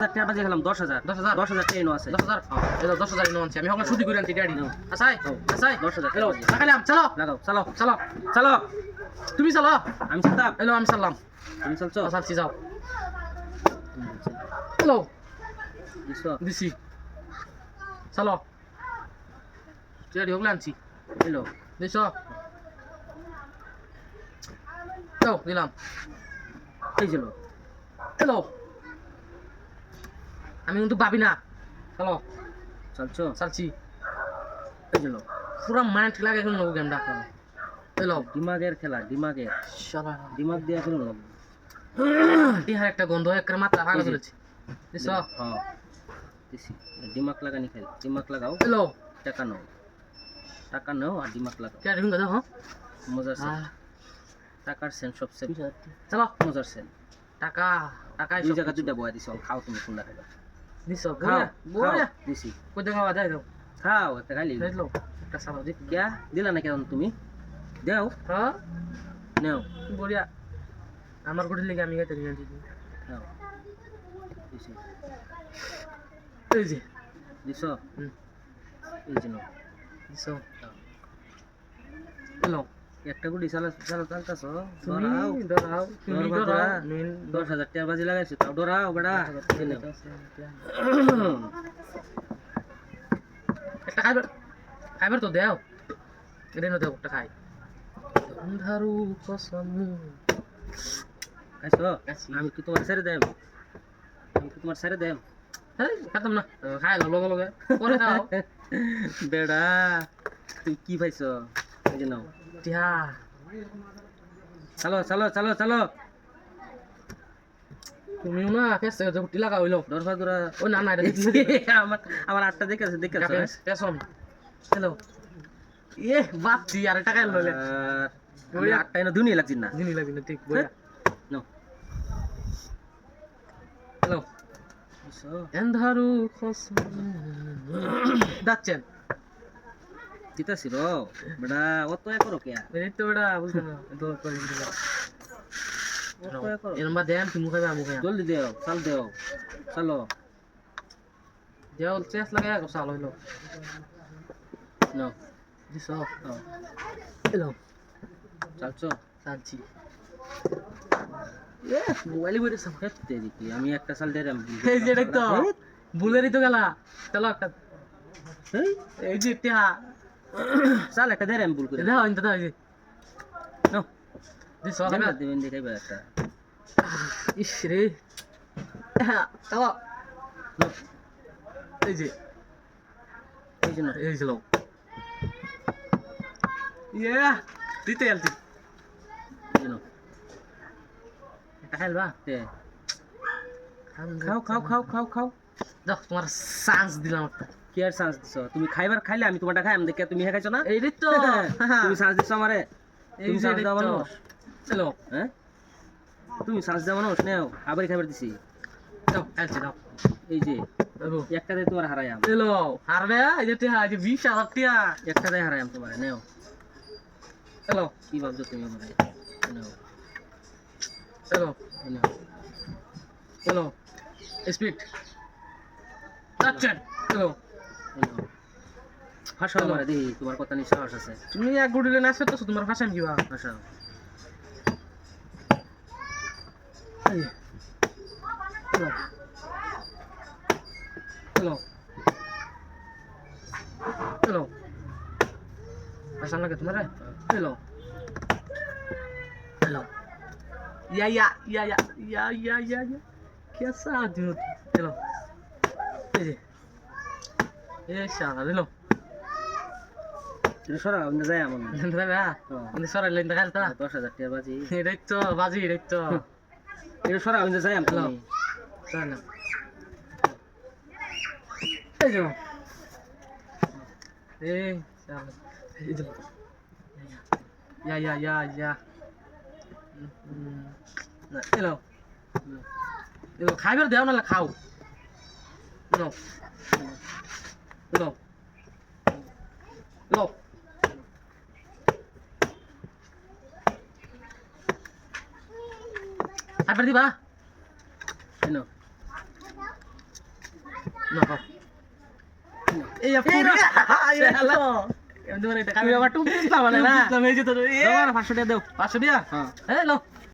টাকা বাজে গেলাম 10,000 10,000 10,000 টাকা এনো আছে 10,000 এলো 10,000 ইনো আনছি আমি হকলে শুধু করে আনছি গাড়ি আসাই 10,000 এলো লাগালাম চলো লাগাও চলো চলো চলো তুমি চলো আমি সাতাপ এলো আমি সালাম তুমি চলছো চালছি যাও এলো দিছো দিছি চলো গাড়ি হকলে আনছি এলো দিছো তো দিলাম এই ছিল এলো আমি কিন্তু ভাবি না চলো চলছো চালছি এই ছিল পুরা মাইন্ড লাগে এখন লোক গেমটা এলো দিমাগের খেলা দিমাগের শালা দিমাগ দিয়ে খেলো না ইহার একটা গন্ধ একটা মাথা ভাঙা ধরেছে দিছো হ্যাঁ দিছি দিমাগ লাগানি খাই দিমাগ লাগাও এলো টাকা নাও আর দিমাগ লাগাও কে রিং দাও হ্যাঁ মজার সেন টাকার সেন সবচেয়ে চলো মজার সেন টাকা টাকাই দুই সব জায়গা দুইটা বয়া দিছো খাও তুমি কোনটা খাইবা দিছো খাও বড়া দিছি কই দেখা বাজাই দাও খাও একটা খাইলি দেখলো একটা সালা দিক क्या দিলা না কেন তুমি দাও হ্যাঁ নাও বড়িয়া আমার গুড়ি লাগি আমি গাইতে নিয়ে দিই নাও দিছি এই যে দিছো হুম এই যে নাও দিছো এলো একটা গুড়ি চালতাছো তুমি ডরাও তুমি ডরাও 10,000 টাকা বাজি লাগাইছো তাও ডরাও বেড়া একটা খাইবার খাইবার তো দেও এটা না দেও একটা খাই অন্ধারু কসম খাইছো খাইছি। আমি কি তোমার ছেড়ে দেব এই খাতাম না খাই লগে লগে পরে খাও বেড়া তুই কি পাইছো এই যে নাও টিহা চলো চলো চলো চলো তুমিও না কেসে যে গুটি লাগা হইলো দরফা দরা ও না না এটা দিছি আমার আমার আটটা দেখেছে পেছন হ্যালো এ বাচ্চি আর টাকা লইলে আর আটটা এনে দুনিয়া লাগছে না দিনই লাগবে না ঠিক বইয়া নাও হ্যালো দিছো এন্ধারু কসম দাচ্ছেন দিতাছি রো বেড়া অত এ করো কে এই তো বেটা বুঝছ না তো করে দিলা অত এ করো এরম বা দেন তুমি খাইবা আমু খাইয়া জলদি দেও চাল দেও চলো দেও চেস লাগায়া গো সাল হইলো নাও দিছ নাও হ্যালো চালছো সাঞ্চি এ মোবাইলে বইরে সব হেতে দেখি আমি একটা চাল দিলাম এই যে দেখ তো বুলেরই তো গেলা চলো একটা এই যে টিহা চাল একটা দিলাম ভুল করে দাও ইনতে দাও এই যে নাও দিছ দেবেন খাইবা দেবেন দেখাইবা একটা ইস রে চলো নাও এই যে এই যে নাও এই যে লোক ইয়া দিতে আলতি এই যে নাও একটা খাইবা তে খাও খাও খাও খাও খাও যাও তোমার চান্স দিলাম একটা কি আর চান্স দিছো তুমি খাইবার খাইলে আমি তোমারটা খাই আমি দেখে তুমি হে খাইছো না এই রে তো তুমি চান্স দিছো আমারে এই তুমি যে চান্স দাও মানুষ চলো হ্যাঁ তুমি চান্স দাও মানুষ নেও আবার খাইবার দিছি যাও আলছি দাও এই যে দেখো একটা দিয়ে তোমার হারাইয়াম এলো হারবে এই যে টিহা এই যে 20,000 টিহা একটা দিয়ে হারাইয়াম তোমারে নেও এলো কি ভাবছো তুমি আমারে নেও এলো এই নেও এলো স্পিড আচ্ছা এলো এই নেও হাসাও আমারে দেখি তোমার কথা নিয়ে সাহস আছে তুমি এক গুডিলে নাচ করতেছো তোমার ভাষা আমি কিবা হাসাও এলো এলো এলো ভাষা লাগে তোমার এলো এলো या कैसा आदमी चलो ये शाला लो তুমি সরা আমি যাই আমার দাদা ইন সরা লেন দেখা তা 10,000 টাকা বাজি দেখতো বাজি দেখতো এটা সরা আমি যাই আমি চল এই যে এই শালা এই যে या না এলো এলো খাইবার দেও না খাও নো নো নো খাইবার দিবা এনো না খাও এই এই পুরি রে, শালা এমনি করে এটা তুই আবার টুপ দিস না মানে না ইসলাম এই যে তোর দাও 500 টাকা দাও 500 দিয়া হ্যাঁ এই লো